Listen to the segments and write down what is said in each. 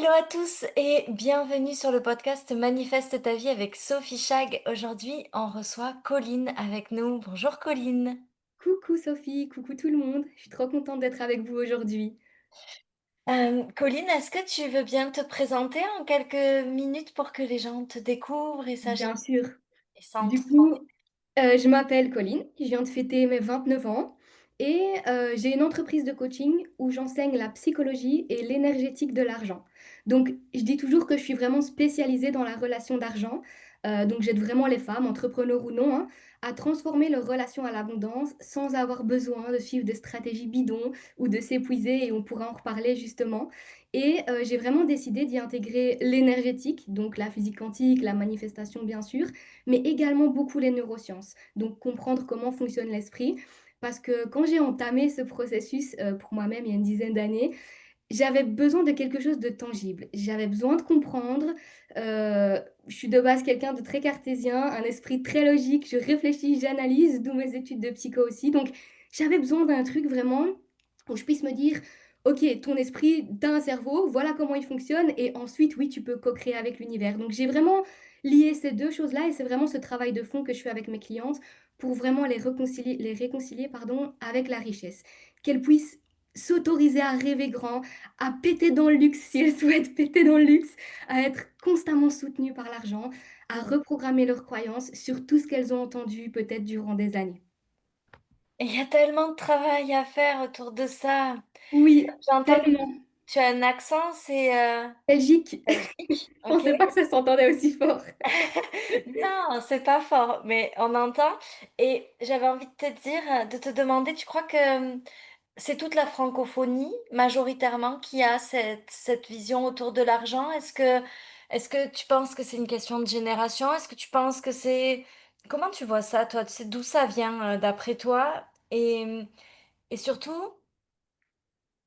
Hello à tous et bienvenue sur le podcast Manifeste ta vie avec Sophie Chag. Aujourd'hui, on reçoit Colline avec nous. Bonjour Colline. Coucou Sophie, coucou tout le monde. Je suis trop contente d'être avec vous aujourd'hui. Colline, est-ce que tu veux bien te présenter en quelques minutes pour que les gens te découvrent et sachent Bien sûr. et sentent? Du coup, je m'appelle Colline, je viens de fêter mes 29 ans et j'ai une entreprise de coaching où j'enseigne la psychologie et l'énergétique de l'argent. Donc, je dis toujours que je suis vraiment spécialisée dans la relation d'argent. Donc, j'aide vraiment les femmes, entrepreneurs ou non, hein, à transformer leur relation à l'abondance sans avoir besoin de suivre des stratégies bidons ou de s'épuiser, et on pourra en reparler justement. Et j'ai vraiment décidé d'y intégrer l'énergétique, donc la physique quantique, la manifestation bien sûr, mais également beaucoup les neurosciences. Donc comprendre comment fonctionne l'esprit. Parce que quand j'ai entamé ce processus pour moi-même il y a une dizaine d'années, j'avais besoin de quelque chose de tangible. J'avais besoin de comprendre. Je suis de base quelqu'un de très cartésien, un esprit très logique. Je réfléchis, j'analyse, d'où mes études de psycho aussi. Donc j'avais besoin d'un truc vraiment où je puisse me dire, OK, ton esprit, tu un cerveau, voilà comment il fonctionne, et ensuite, oui, tu peux co-créer avec l'univers. Donc j'ai vraiment lié ces deux choses-là, et c'est vraiment ce travail de fond que je fais avec mes clientes pour vraiment les réconcilier pardon, avec la richesse. Qu'elles puissent s'autoriser à rêver grand, à péter dans le luxe si elles souhaitent péter dans le luxe, à être constamment soutenues par l'argent, à reprogrammer leurs croyances sur tout ce qu'elles ont entendu peut-être durant des années. Il y a tellement de travail à faire autour de ça. Oui, J'entends que tellement. tu as un accent, c'est Belgique. Belgique, Je ok? pensais pas que ça s'entendait aussi fort. Non, c'est pas fort, mais on entend. Et j'avais envie de te dire, de te demander, tu crois que c'est toute la francophonie majoritairement qui a cette vision autour de l'argent? Est-ce que tu penses que c'est une question de génération? Est-ce que tu penses que c'est... Comment tu vois ça, toi? Tu sais d'où ça vient, d'après toi? Et surtout,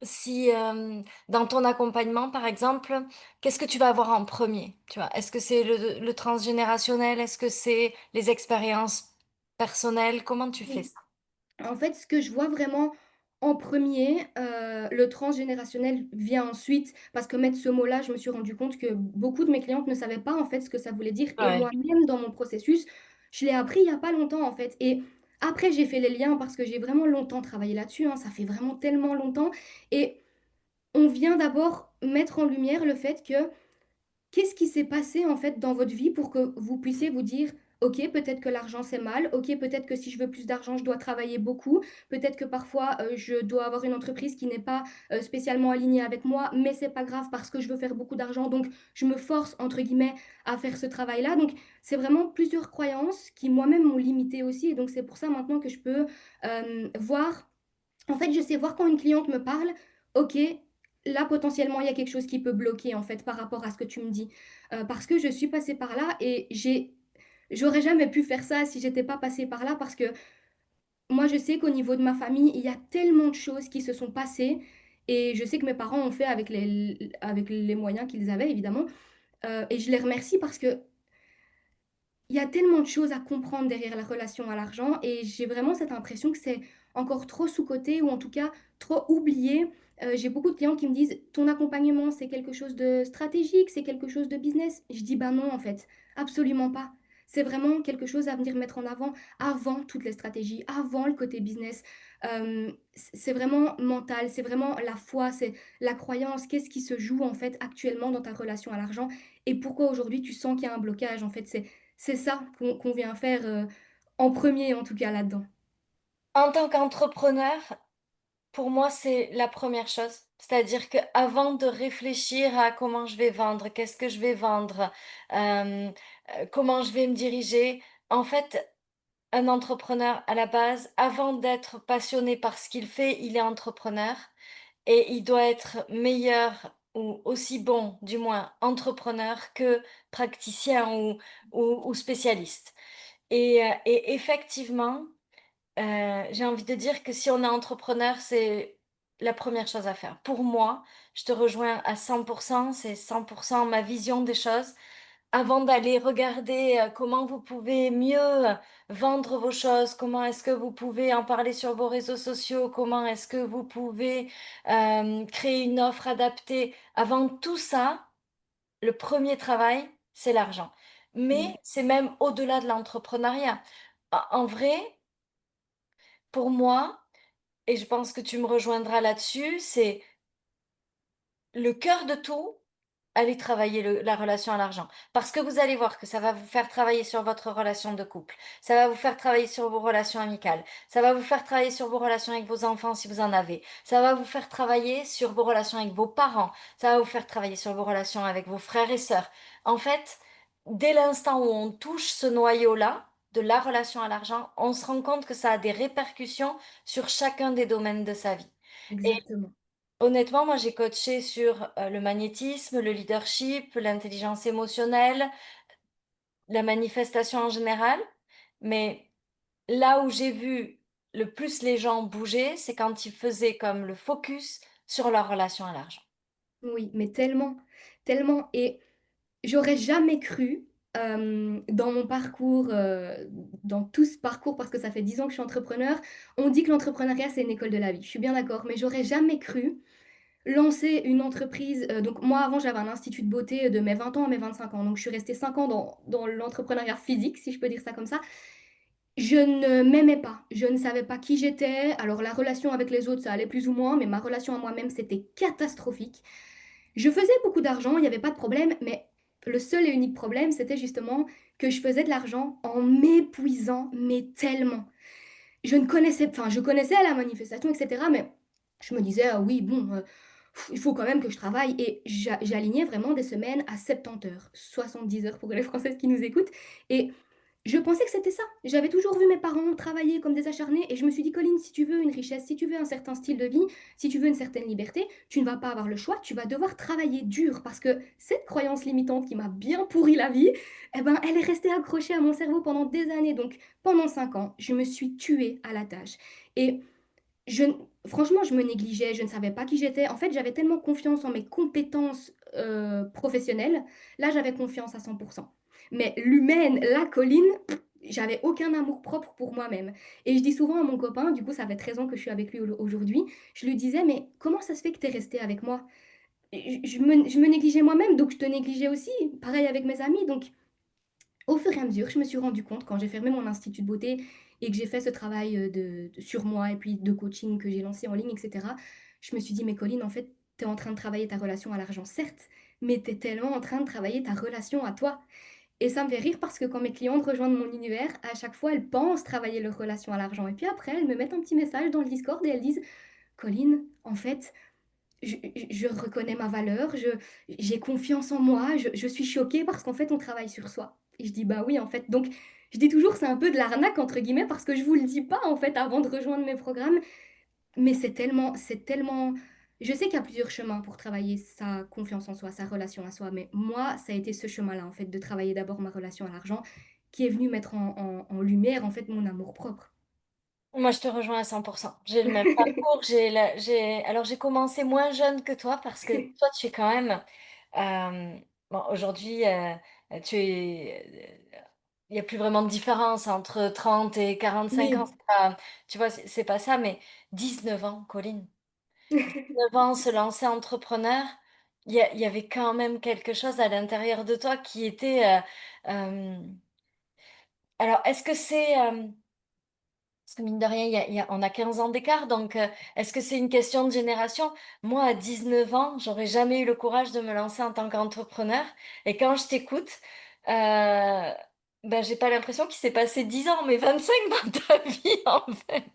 si dans ton accompagnement, par exemple, qu'est-ce que tu vas avoir en premier? Tu vois, est-ce que c'est le transgénérationnel? Est-ce que c'est les expériences personnelles? Comment tu fais Oui. ça? En fait, ce que je vois vraiment en premier, le transgénérationnel vient ensuite parce que mettre ce mot-là, je me suis rendu compte que beaucoup de mes clientes ne savaient pas, en fait, ce que ça voulait dire, et Ouais. moi-même dans mon processus, je l'ai appris il y a pas longtemps, en fait, et après j'ai fait les liens parce que j'ai vraiment longtemps travaillé là-dessus, hein, ça fait vraiment tellement longtemps, et on vient d'abord mettre en lumière le fait que qu'est-ce qui s'est passé en fait dans votre vie pour que vous puissiez vous dire, OK, peut-être que l'argent c'est mal, OK, peut-être que si je veux plus d'argent, je dois travailler beaucoup, peut-être que parfois je dois avoir une entreprise qui n'est pas spécialement alignée avec moi, mais c'est pas grave parce que je veux faire beaucoup d'argent, donc je me force entre guillemets à faire ce travail-là. Donc c'est vraiment plusieurs croyances qui moi-même m'ont limité aussi, et donc c'est pour ça maintenant que je peux voir, en fait, je sais voir quand une cliente me parle, OK, là, potentiellement, il y a quelque chose qui peut bloquer, en fait, par rapport à ce que tu me dis. Parce que je suis passée par là et j'aurais jamais pu faire ça si j'étais pas passée par là parce que moi, je sais qu'au niveau de ma famille, il y a tellement de choses qui se sont passées et je sais que mes parents ont fait avec les moyens qu'ils avaient, évidemment. Et je les remercie parce que il y a tellement de choses à comprendre derrière la relation à l'argent, et j'ai vraiment cette impression que c'est encore trop sous-coté ou en tout cas trop oublié. J'ai beaucoup de clients qui me disent: «Ton accompagnement, c'est quelque chose de stratégique, c'est quelque chose de business?» Je dis: «Bah non, en fait, absolument pas. C'est vraiment quelque chose à venir mettre en avant avant toutes les stratégies, avant le côté business». C'est vraiment mental, c'est vraiment la foi, c'est la croyance. Qu'est-ce qui se joue en fait actuellement dans ta relation à l'argent et pourquoi aujourd'hui tu sens qu'il y a un blocage? En fait, c'est ça qu'on vient faire, en premier en tout cas là-dedans. En tant qu'entrepreneur, pour moi, c'est la première chose. C'est-à-dire qu'avant de réfléchir à comment je vais vendre, qu'est-ce que je vais vendre, hem, comment je vais me diriger, en fait, un entrepreneur à la base, avant d'être passionné par ce qu'il fait, il est entrepreneur et il doit être meilleur ou aussi bon, du moins, entrepreneur que praticien ou spécialiste et effectivement, j'ai envie de dire que si on est entrepreneur, c'est la première chose à faire. Pour moi, je te rejoins à 100%, c'est 100% ma vision des choses. Avant d'aller regarder, comment vous pouvez mieux vendre vos choses, comment est-ce que vous pouvez en parler sur vos réseaux sociaux, comment est-ce que vous pouvez, créer une offre adaptée. Avant tout ça, le premier travail, c'est l'argent. Mais Oui, c'est même au-delà de l'entrepreneuriat. En vrai, pour moi, et je pense que tu me rejoindras là-dessus, c'est le cœur de tout, allez travailler la relation à l'argent. Parce que vous allez voir que ça va vous faire travailler sur votre relation de couple, ça va vous faire travailler sur vos relations amicales, ça va vous faire travailler sur vos relations avec vos enfants si vous en avez, ça va vous faire travailler sur vos relations avec vos parents, ça va vous faire travailler sur vos relations avec vos frères et sœurs. En fait, dès l'instant où on touche ce noyau-là, de la relation à l'argent, on se rend compte que ça a des répercussions sur chacun des domaines de sa vie. exactement. Honnêtement, moi, j'ai coaché sur, le magnétisme, le leadership, l'intelligence émotionnelle, la manifestation en général, mais là où j'ai vu le plus les gens bouger, c'est quand ils faisaient comme le focus sur leur relation à l'argent. Oui, mais tellement, tellement et j'aurais jamais cru, dans mon parcours, dans tout ce parcours parce que ça fait 10 ans que je suis entrepreneur, on dit que l'entrepreneuriat, c'est une école de la vie. Je suis bien d'accord, mais j'aurais jamais cru lancer une entreprise, donc moi avant j'avais un institut de beauté de mes 20 ans à mes 25 ans, donc je suis restée 5 ans dans l'entrepreneuriat physique, si je peux dire ça comme ça. Je ne m'aimais pas, je ne savais pas qui j'étais. Alors la relation avec les autres, ça allait plus ou moins, mais ma relation à moi-même, c'était catastrophique. Je faisais beaucoup d'argent, il n'y avait pas de problème, mais le seul et unique problème, c'était justement que je faisais de l'argent en m'épuisant, mais tellement. Je connaissais la manifestation, etc., mais je me disais, ah oui, bon, il faut quand même que je travaille. Et j'alignais vraiment des semaines à 70 heures, 70 heures pour les Françaises qui nous écoutent. Et je pensais que c'était ça. J'avais toujours vu mes parents travailler comme des acharnés et je me suis dit, Colline, si tu veux une richesse, si tu veux un certain style de vie, si tu veux une certaine liberté, tu ne vas pas avoir le choix, tu vas devoir travailler dur parce que cette croyance limitante qui m'a bien pourri la vie, eh ben, elle est restée accrochée à mon cerveau pendant des années. Donc, pendant 5 ans, je me suis tuée à la tâche. Et je, franchement, je me négligeais, je ne savais pas qui j'étais. En fait, j'avais tellement confiance en mes compétences professionnelles. Là, j'avais confiance à 100%. Mais l'humaine, la Colline, j'avais aucun amour propre pour moi-même. Et je dis souvent à mon copain, du coup, ça fait 13 ans que je suis avec lui aujourd'hui, je lui disais, mais comment ça se fait que tu es resté avec moi? Je me négligeais moi-même, donc je te négligeais aussi. Pareil avec mes amis. Donc, au fur et à mesure, je me suis rendu compte quand j'ai fermé mon institut de beauté et que j'ai fait ce travail sur moi et puis de coaching que j'ai lancé en ligne, etc. Je me suis dit, mais Colline, en fait, tu es en train de travailler ta relation à l'argent, certes, mais tu es tellement en train de travailler ta relation à toi. Et ça me fait rire parce que quand mes clientes rejoignent mon univers, à chaque fois, elles pensent travailler leur relation à l'argent. Et puis après, elles me mettent un petit message dans le Discord et elles disent, Colline, en fait, je reconnais ma valeur, j'ai confiance en moi, je suis choquée parce qu'en fait, on travaille sur soi. Et je dis, bah oui, en fait. Donc, je dis toujours, c'est un peu de l'arnaque, entre guillemets, parce que je vous le dis pas, en fait, avant de rejoindre mes programmes. Mais c'est tellement... Je sais qu'il y a plusieurs chemins pour travailler sa confiance en soi, sa relation à soi. Mais moi, ça a été ce chemin-là, en fait, de travailler d'abord ma relation à l'argent, qui est venu mettre en lumière, en fait, mon amour propre. Moi, je te rejoins à 100%. J'ai le même parcours, alors j'ai commencé moins jeune que toi parce que toi, tu es quand même, bon, aujourd'hui, tu es, il y a plus vraiment de différence entre 30 et 45 ans, Oui. c'est pas, tu vois, c'est pas ça, mais 19 ans, Colline, 19 ans, se lancer entrepreneur, il y avait quand même quelque chose à l'intérieur de toi qui était, alors est-ce que c'est, parce que mine de rien, on a 15 ans d'écart, donc est-ce que c'est une question de génération? Moi, à 19 ans, j'aurais jamais eu le courage de me lancer en tant qu'entrepreneur. Et quand je t'écoute, ben, j'ai pas l'impression qu'il s'est passé 10 ans, mais 25 dans ta vie, en fait.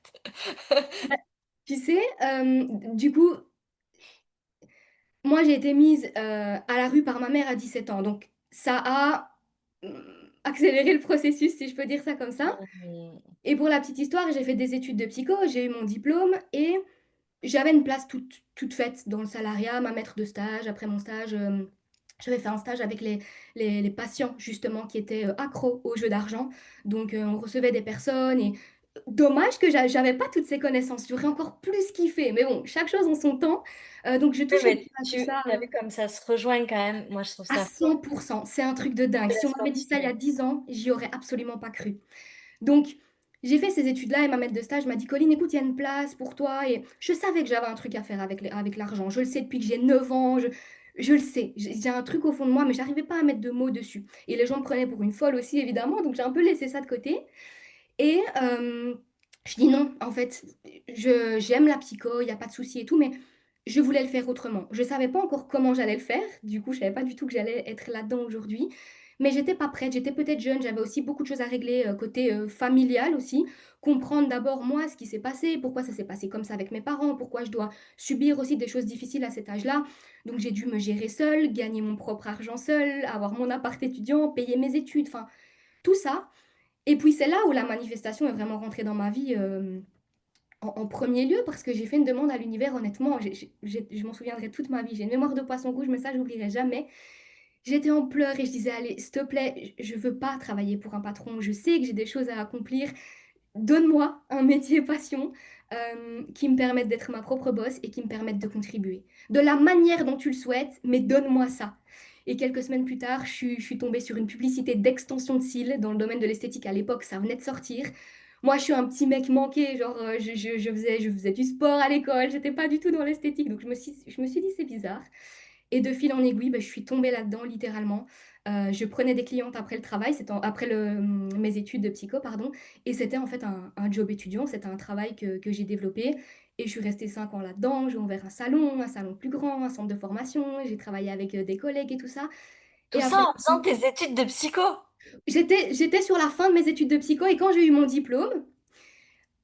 Bah, tu sais, du coup, moi, j'ai été mise à la rue par ma mère à 17 ans. Donc, ça a accéléré le processus, si je peux dire ça comme ça. Hmm. Et pour la petite histoire, j'ai fait des études de psycho, j'ai eu mon diplôme et j'avais une place toute faite dans le salariat, ma maître de stage. Après mon stage, j'avais fait un stage avec les patients, justement, qui étaient accros aux jeux d'argent. Donc, on recevait des personnes et dommage que j'avais pas toutes ces connaissances. J'aurais encore plus kiffé. Mais bon, chaque chose en son temps. Donc, je Oui, touche un petit mais peu à tout tu ça as vu comme ça se rejoint quand même. Moi, je trouve à ça fou. 100%. C'est un truc de dingue. Je te Si on laisse m'avait dit ça il y a continuer. 10 ans, j'y aurais absolument pas cru. Donc, j'ai fait ces études-là et ma maître de stage m'a dit, Colline, écoute, il y a une place pour toi. Et je savais que j'avais un truc à faire avec l'argent. Je le sais depuis que j'ai 9 ans. Je le sais, j'ai un truc au fond de moi, mais j'arrivais pas à mettre de mots dessus. Et les gens me prenaient pour une folle aussi, évidemment, donc j'ai un peu laissé ça de côté. Et je dis non, en fait, j'aime la psycho, il n'y a pas de souci et tout, mais je voulais le faire autrement. Je ne savais pas encore comment j'allais le faire, du coup, je ne savais pas du tout que j'allais être là-dedans aujourd'hui, mais j'étais pas prête, j'étais peut-être jeune, j'avais aussi beaucoup de choses à régler côté familial aussi, comprendre d'abord moi ce qui s'est passé, pourquoi ça s'est passé comme ça avec mes parents, pourquoi je dois subir aussi des choses difficiles à cet âge-là. Donc j'ai dû me gérer seule, gagner mon propre argent seule, avoir mon appart étudiant, payer mes études, enfin tout ça. Et puis c'est là où la manifestation est vraiment rentrée dans ma vie en premier lieu parce que j'ai fait une demande à l'univers, honnêtement, je m'en souviendrai toute ma vie. J'ai une mémoire de poisson rouge, mais ça, j'oublierai jamais. J'étais en pleurs et je disais, allez, s'il te plaît, je veux pas travailler pour un patron. Je sais que j'ai des choses à accomplir. Donne-moi un métier passion qui me permette d'être ma propre boss et qui me permette de contribuer. De la manière dont tu le souhaites, mais donne-moi ça. Et quelques semaines plus tard, je suis tombée sur une publicité d'extension de cils dans le domaine de l'esthétique. À l'époque, ça venait de sortir. Moi, je suis un petit mec manqué, genre je faisais du sport à l'école, j'étais pas du tout dans l'esthétique. Donc je me suis dit, c'est bizarre. Et de fil en aiguille, ben, je suis tombée là-dedans, littéralement. Je prenais des clientes après le travail, après mes études de psycho, pardon. Et c'était en fait un job étudiant, c'était un travail que j'ai développé. Et je suis restée 5 ans là-dedans. J'ai ouvert un salon plus grand, un centre de formation. J'ai travaillé avec des collègues et tout ça. Tout Et ça après, en faisant tes études de psycho. j'étais sur la fin de mes études de psycho. Et quand j'ai eu mon diplôme,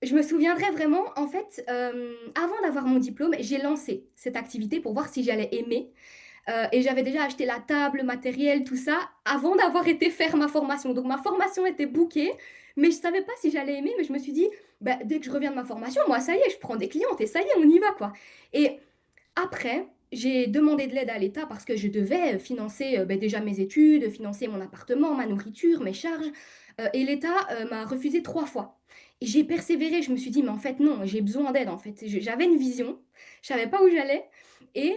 je me souviendrai vraiment, en fait, avant d'avoir mon diplôme, j'ai lancé cette activité pour voir si j'allais aimer. Et j'avais déjà acheté la table, le matériel, tout ça, avant d'avoir été faire ma formation. Donc ma formation était bookée, mais je ne savais pas si j'allais aimer, mais je me suis dit, bah, dès que je reviens de ma formation, moi, ça y est, je prends des clientes et ça y est, on y va, quoi. Et après, j'ai demandé de l'aide à l'État parce que je devais financer ben, déjà mes études, financer mon appartement, ma nourriture, mes charges. Et l'État m'a refusé 3 fois. Et j'ai persévéré, je me suis dit, mais en fait, non, j'ai besoin d'aide, en fait. J'avais une vision, je savais pas où j'allais. Et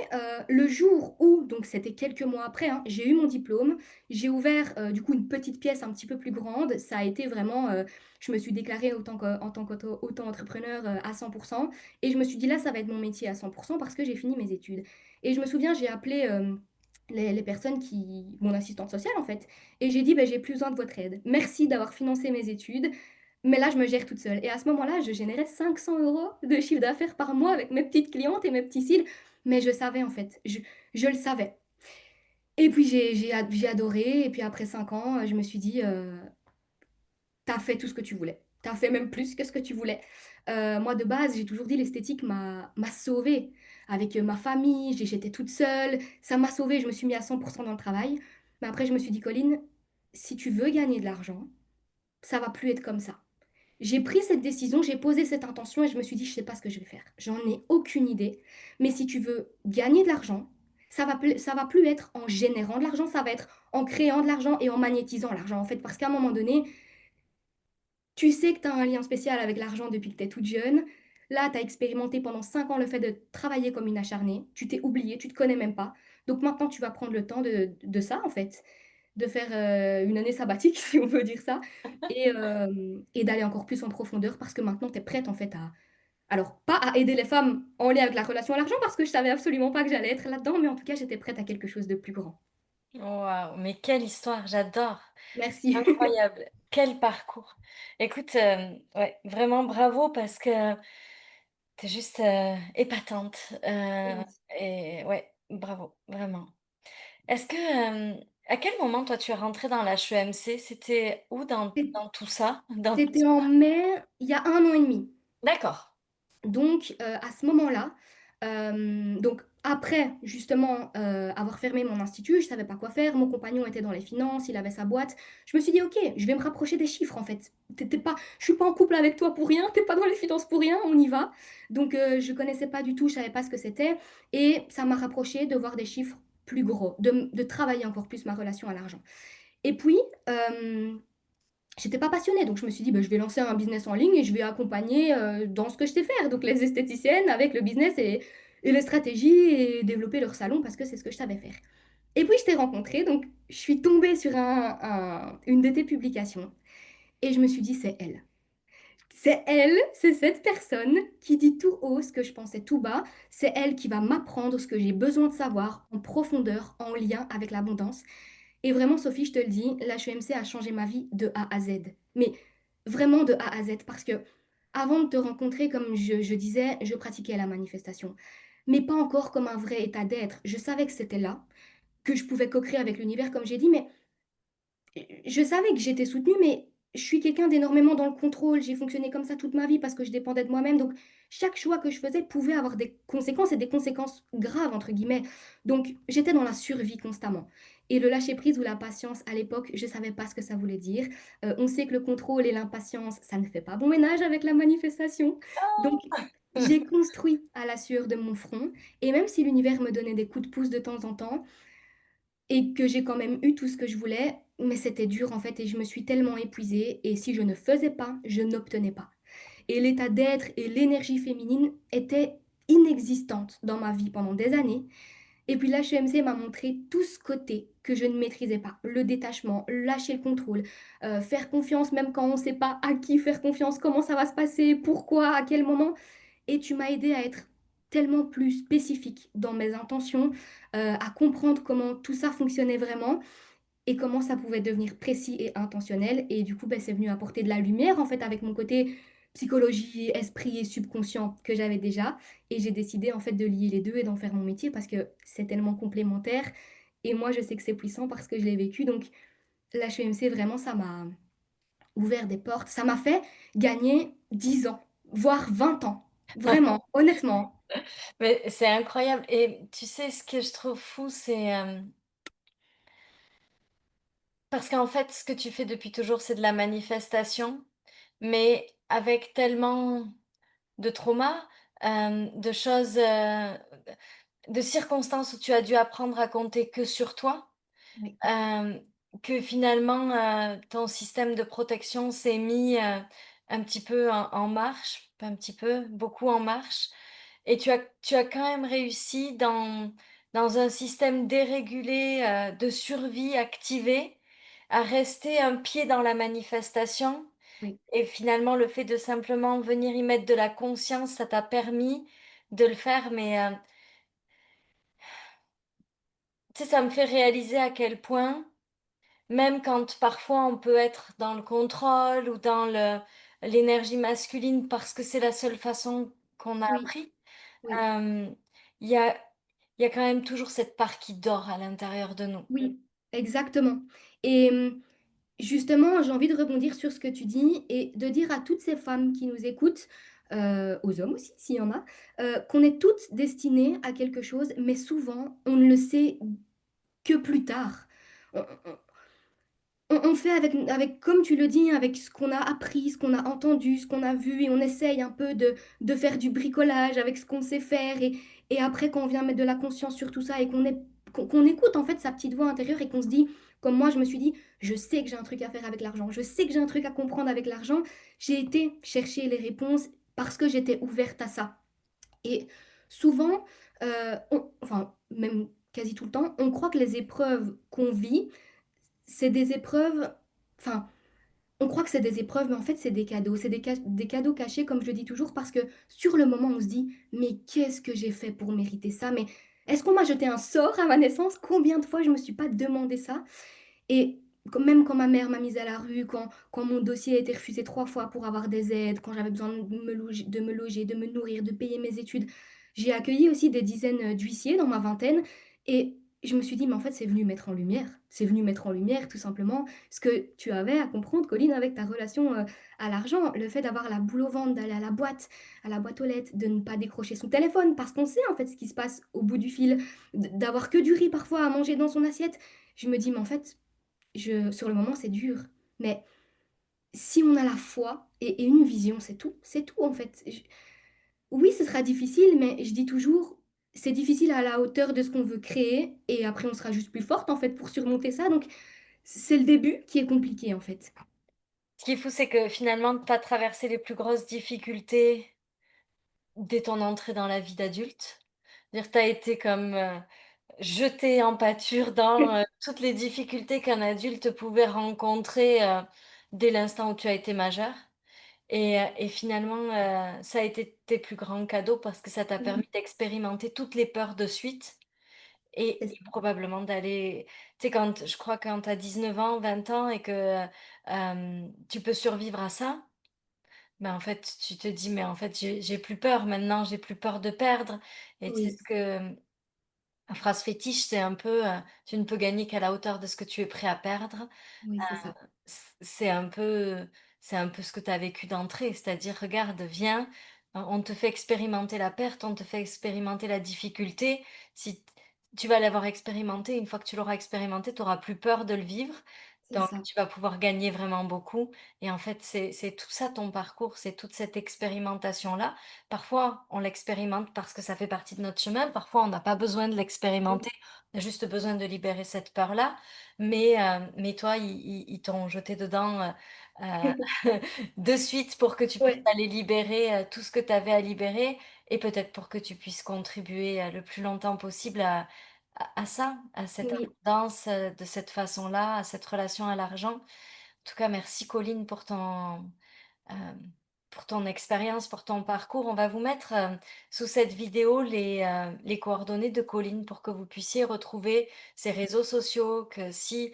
le jour où, donc c'était quelques mois après, hein, j'ai eu mon diplôme, j'ai ouvert du coup une petite pièce un petit peu plus grande. Ça a été vraiment, je me suis déclarée en tant qu'auto-entrepreneur à 100%. Et je me suis dit, là, ça va être mon métier à 100% parce que j'ai fini mes études. Et je me souviens, j'ai appelé les personnes mon assistante sociale en fait, et j'ai dit, ben, j'ai plus besoin de votre aide. Merci d'avoir financé mes études, mais là, je me gère toute seule. Et à ce moment-là, je générais 500 euros de chiffre d'affaires par mois avec mes petites clientes et mes petits cils. Mais je savais en fait, je le savais. Et puis j'ai adoré, et puis après 5 ans, je me suis dit, t'as fait tout ce que tu voulais. T'as fait même plus que ce que tu voulais. Moi, de base, j'ai toujours dit l'esthétique m'a sauvée. Avec ma famille, j'étais toute seule. Ça m'a sauvée. Je me suis mis à 100% dans le travail. Mais après, je me suis dit, Colline, si tu veux gagner de l'argent, ça va plus être comme ça. J'ai pris cette décision, j'ai posé cette intention et je me suis dit, je sais pas ce que je vais faire. J'en ai aucune idée. Mais si tu veux gagner de l'argent, ça va plus être en générant de l'argent, ça va être en créant de l'argent et en magnétisant l'argent, en fait. Parce qu'à un moment donné, tu sais que tu as un lien spécial avec l'argent depuis que tu es toute jeune. Là, tu as expérimenté pendant 5 ans le fait de travailler comme une acharnée. Tu t'es oublié, tu te connais même pas. Donc maintenant, tu vas prendre le temps de ça, en fait, de faire une année sabbatique, si on peut dire ça, et d'aller encore plus en profondeur parce que maintenant, tu es prête, en fait, à... Alors, pas à aider les femmes en lien avec la relation à l'argent parce que je savais absolument pas que j'allais être là-dedans, mais en tout cas, j'étais prête à quelque chose de plus grand. Waouh, mais quelle histoire, j'adore. C'est Merci. incroyable. Quel parcours. Écoute, ouais, vraiment bravo parce que t'es juste épatante. C'est gentil. Et ouais, bravo, vraiment. Est-ce que, à quel moment toi tu es rentrée dans l'HEMC? C'était où dans tout ça? Dans tout C'était ça. en mai, il y a 1 an et demi. D'accord. Donc, à ce moment-là, donc après justement avoir fermé mon institut, je ne savais pas quoi faire. Mon compagnon était dans les finances, il avait sa boîte. Je me suis dit, ok, je vais me rapprocher des chiffres en fait. Je suis pas en couple avec toi pour rien, t'es pas dans les finances pour rien, on y va. Donc, je connaissais pas du tout, je savais pas ce que c'était. Et ça m'a rapproché de voir des chiffres plus gros, de travailler encore plus ma relation à l'argent. Et puis, euh, j'étais pas passionnée, donc je me suis dit, bah, je vais lancer un business en ligne et je vais accompagner dans ce que je sais faire, donc les esthéticiennes avec le business et les stratégies et développer leur salon parce que c'est ce que je savais faire. Et puis je t'ai rencontré, donc je suis tombée sur une de tes publications et je me suis dit, c'est elle. C'est elle, c'est cette personne qui dit tout haut ce que je pensais tout bas. C'est elle qui va m'apprendre ce que j'ai besoin de savoir en profondeur, en lien avec l'abondance. Et vraiment, Sophie, je te le dis, l'HEMC a changé ma vie de A à Z. Mais vraiment de A à Z, parce que avant de te rencontrer, comme je disais, je pratiquais la manifestation. Mais pas encore comme un vrai état d'être. Je savais que c'était là, que je pouvais co-créer avec l'univers, comme j'ai dit, mais je savais que j'étais soutenue, mais je suis quelqu'un d'énormément dans le contrôle. J'ai fonctionné comme ça toute ma vie parce que je dépendais de moi-même. Donc, chaque choix que je faisais pouvait avoir des conséquences et des conséquences graves, entre guillemets. Donc, j'étais dans la survie constamment. Et le lâcher-prise ou la patience, à l'époque, je ne savais pas ce que ça voulait dire. On sait que le contrôle et l'impatience, ça ne fait pas bon ménage avec la manifestation. Donc, j'ai construit à la sueur de mon front. Et même si l'univers me donnait des coups de pouce de temps en temps, et que j'ai quand même eu tout ce que je voulais, mais c'était dur en fait et je me suis tellement épuisée et si je ne faisais pas, je n'obtenais pas. Et l'état d'être et l'énergie féminine étaient inexistantes dans ma vie pendant des années. Et puis l'HEMC m'a montré tout ce côté que je ne maîtrisais pas. Le détachement, lâcher le contrôle, faire confiance même quand on ne sait pas à qui faire confiance, comment ça va se passer, pourquoi, à quel moment. Et tu m'as aidé à être tellement plus spécifique dans mes intentions, à comprendre comment tout ça fonctionnait vraiment et comment ça pouvait devenir précis et intentionnel. Et du coup, ben, c'est venu apporter de la lumière en fait avec mon côté psychologie, esprit et subconscient que j'avais déjà. Et j'ai décidé en fait de lier les deux et d'en faire mon métier parce que c'est tellement complémentaire. Et moi, je sais que c'est puissant parce que je l'ai vécu. Donc, l'HEMC, vraiment, ça m'a ouvert des portes. Ça m'a fait gagner 10 ans, voire 20 ans. Vraiment, honnêtement. Mais c'est incroyable. Et tu sais, ce que je trouve fou, c'est parce qu'en fait, ce que tu fais depuis toujours, c'est de la manifestation, mais avec tellement de traumas, de choses, de circonstances où tu as dû apprendre à compter que sur toi, Oui, hem, que finalement, ton système de protection s'est mis, un petit peu en marche, pas un petit peu, beaucoup en marche et tu as quand même réussi dans un système dérégulé, de survie activé, à rester un pied dans la manifestation oui, et finalement le fait de simplement venir y mettre de la conscience, ça t'a permis de le faire mais, tu sais, ça me fait réaliser à quel point même quand parfois on peut être dans le contrôle ou dans l'énergie masculine parce que c'est la seule façon qu'on a oui, appris, oui. hem, il y a il y a quand même toujours cette part qui dort à l'intérieur de nous. Oui, exactement. Et justement, j'ai envie de rebondir sur ce que tu dis et de dire à toutes ces femmes qui nous écoutent, aux hommes aussi, s'il y en a, qu'on est toutes destinées à quelque chose, mais souvent, on ne le sait que plus tard. On, on fait avec, comme tu le dis, hein, avec ce qu'on a appris, ce qu'on a entendu, ce qu'on a vu, et on essaye un peu de faire du bricolage avec ce qu'on sait faire. Et après, quand on vient mettre de la conscience sur tout ça et qu'on écoute en fait sa petite voix intérieure et qu'on se dit, comme moi, je me suis dit, je sais que j'ai un truc à faire avec l'argent, je sais que j'ai un truc à comprendre avec l'argent, j'ai été chercher les réponses parce que j'étais ouverte à ça. Et souvent, enfin, même quasi tout le temps, on croit que les épreuves qu'on vit, c'est des épreuves, enfin, on croit que c'est des épreuves, mais en fait, c'est des cadeaux. C'est des cadeaux cachés, comme je le dis toujours, parce que sur le moment, on se dit, mais qu'est-ce que j'ai fait pour mériter ça? Mais est-ce qu'on m'a jeté un sort à ma naissance? Combien de fois je me suis pas demandé ça? Et même quand ma mère m'a mise à la rue, quand mon dossier a été refusé 3 fois pour avoir des aides, quand j'avais besoin de me loger, de me nourrir, de payer mes études, j'ai accueilli aussi des dizaines d'huissiers dans ma vingtaine. Et je me suis dit, mais en fait, c'est venu mettre en lumière. C'est venu mettre en lumière tout simplement ce que tu avais à comprendre, Colline, avec ta relation à l'argent. Le fait d'avoir la boule au ventre, d'aller à la boîte aux lettres, de ne pas décrocher son téléphone parce qu'on sait en fait ce qui se passe au bout du fil, d'avoir que du riz parfois à manger dans son assiette. Je me dis, mais en fait, sur le moment, c'est dur. Mais si on a la foi et une vision, c'est tout en fait. Oui, ce sera difficile, mais je dis toujours, c'est difficile à la hauteur de ce qu'on veut créer, et après on sera juste plus forte en fait pour surmonter ça. Donc c'est le début qui est compliqué en fait. Ce qui est fou, c'est que finalement, tu as traversé les plus grosses difficultés dès ton entrée dans la vie d'adulte. C'est-à-dire, tu as été comme, jetée en pâture dans, toutes les difficultés qu'un adulte pouvait rencontrer, dès l'instant où tu as été majeure. et finalement, ça a été tes plus grands cadeaux parce que ça t'a Mmh. permis d'expérimenter toutes les peurs de suite C'est et ça. probablement d'aller tu sais, quand je crois quand tu as 19 ans, 20 ans et que, tu peux survivre à ça, ben, en fait, tu te dis: «Mais en fait, j'ai plus peur maintenant, j'ai plus peur de perdre» et tu sais Oui, ce que la phrase fétiche, c'est un peu, «Tu ne peux gagner qu'à la hauteur de ce que tu es prêt à perdre». oui, c'est ça. C'est un peu ce que tu as vécu d'entrée, c'est-à-dire: «Regarde, viens, on te fait expérimenter la perte, on te fait expérimenter la difficulté. Si t tu vas l'avoir expérimenté, une fois que tu l'auras expérimenté, tu auras plus peur de le vivre, C'est donc ça. tu vas pouvoir gagner vraiment beaucoup» et en fait, c'est tout ça ton parcours, c'est toute cette expérimentation-là. Parfois, on l'expérimente parce que ça fait partie de notre chemin, parfois on n'a pas besoin de Oui. l'expérimenter, on a juste besoin de libérer cette peur-là. Mais toi, ils t'ont jeté dedans, de suite pour que tu puisses Ouais, aller libérer, tout ce que tu avais à libérer et peut-être pour que tu puisses contribuer, le plus longtemps possible à ça, à cette oui, abondance, de cette façon-là, à cette relation à l'argent. En tout cas, merci Colline Hem, pour ton expérience, pour ton parcours. On va vous mettre, sous cette vidéo les coordonnées de Colline pour que vous puissiez retrouver ses réseaux sociaux, que si,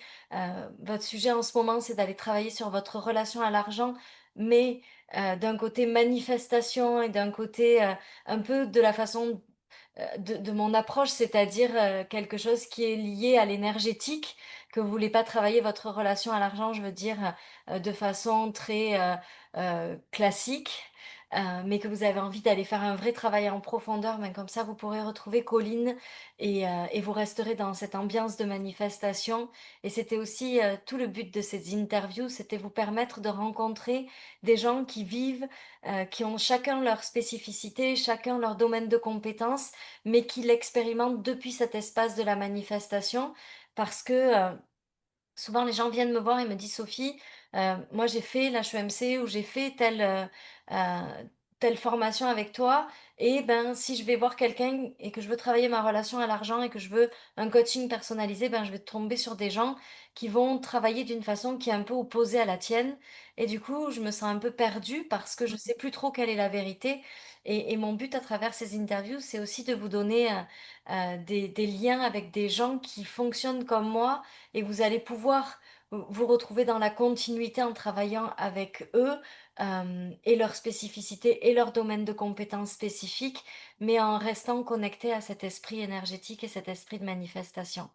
votre sujet en ce moment, c'est d'aller travailler sur votre relation à l'argent, mais, d'un côté manifestation et d'un côté, un peu de la façon, de mon approche, c'est-à-dire, quelque chose qui est lié à l'énergétique, que vous voulez pas travailler votre relation à l'argent, je veux dire, de façon très, classique, mais que vous avez envie d'aller faire un vrai travail en profondeur, ben, comme ça vous pourrez retrouver Colline et vous resterez dans cette ambiance de manifestation et c'était aussi, tout le but de ces interviews, c'était vous permettre de rencontrer des gens qui vivent, qui ont chacun leur spécificité, chacun leur domaine de compétences, mais qui l'expérimentent depuis cet espace de la manifestation parce que, souvent, les gens viennent me voir et me disent: «Sophie, moi j'ai fait l'HEMC ou j'ai fait telle formation avec toi et ben, si je vais voir quelqu'un et que je veux travailler ma relation à l'argent et que je veux un coaching personnalisé, ben, je vais tomber sur des gens qui vont travailler d'une façon qui est un peu opposée à la tienne et du coup, je me sens un peu perdue parce que je sais plus trop quelle est la vérité et mon but à travers ces interviews, c'est aussi de vous donner, des liens avec des gens qui fonctionnent comme moi et vous allez pouvoir vous retrouver dans la continuité en travaillant avec eux, et leurs spécificités et leur domaine de compétences spécifiques, mais en restant connecté à cet esprit énergétique et cet esprit de manifestation.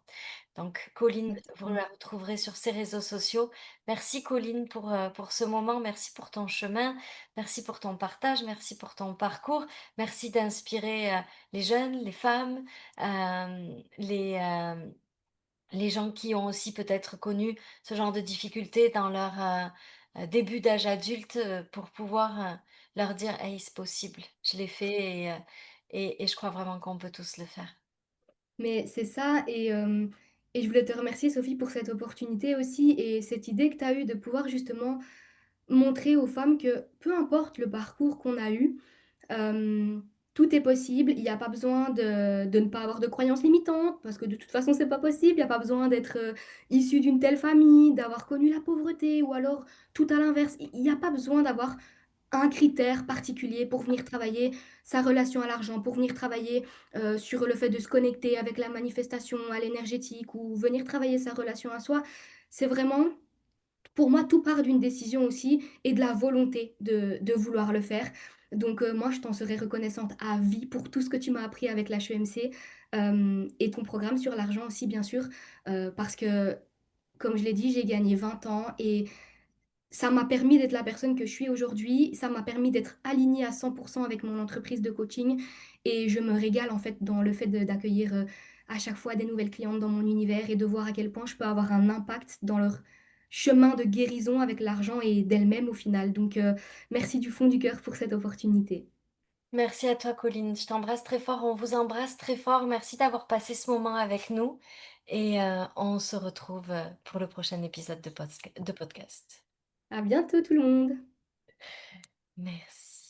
Donc Colline, vous exactement. la retrouverez sur ses réseaux sociaux. Merci Colline pour ce moment, merci pour ton chemin, merci pour ton partage, merci pour ton parcours, merci d'inspirer, les jeunes, les femmes, les gens qui ont aussi peut-être connu ce genre de difficultés dans leur, début d'âge adulte, pour pouvoir, leur dire: «Hey, c'est possible, je l'ai fait et je crois vraiment qu'on peut tous le faire». Mais c'est ça et je voulais te remercier Sophie pour cette opportunité aussi et cette idée que tu as eue de pouvoir justement montrer aux femmes que peu importe le parcours qu'on a eu, hem, tout est possible. Il y a pas besoin de ne pas avoir de croyances limitantes parce que de toute façon c'est pas possible. Il y a pas besoin d'être, issu d'une telle famille, d'avoir connu la pauvreté ou alors tout à l'inverse. Il y a pas besoin d'avoir un critère particulier pour venir travailler sa relation à l'argent, pour venir travailler, sur le fait de se connecter avec la manifestation, à l'énergétique ou venir travailler sa relation à soi. C'est vraiment pour moi, tout part d'une décision aussi et de la volonté de vouloir le faire. Donc, moi, je t'en serai reconnaissante à vie pour tout ce que tu m'as appris avec l'HEMC, et ton programme sur l'argent aussi, bien sûr, parce que, comme je l'ai dit, j'ai gagné 20 ans et ça m'a permis d'être la personne que je suis aujourd'hui. Ça m'a permis d'être alignée à 100 avec mon entreprise de coaching et je me régale, en fait, dans le fait d'accueillir, à chaque fois des nouvelles clientes dans mon univers et de voir à quel point je peux avoir un impact dans leur chemin de guérison avec l'argent et d'elles-mêmes au final. Donc, merci du fond du cœur pour cette opportunité. Merci à toi Colline, je t'embrasse très fort, on vous embrasse très fort. Merci d'avoir passé ce moment avec nous et on se retrouve, pour le prochain épisode de podcast. À bientôt tout le monde. Merci.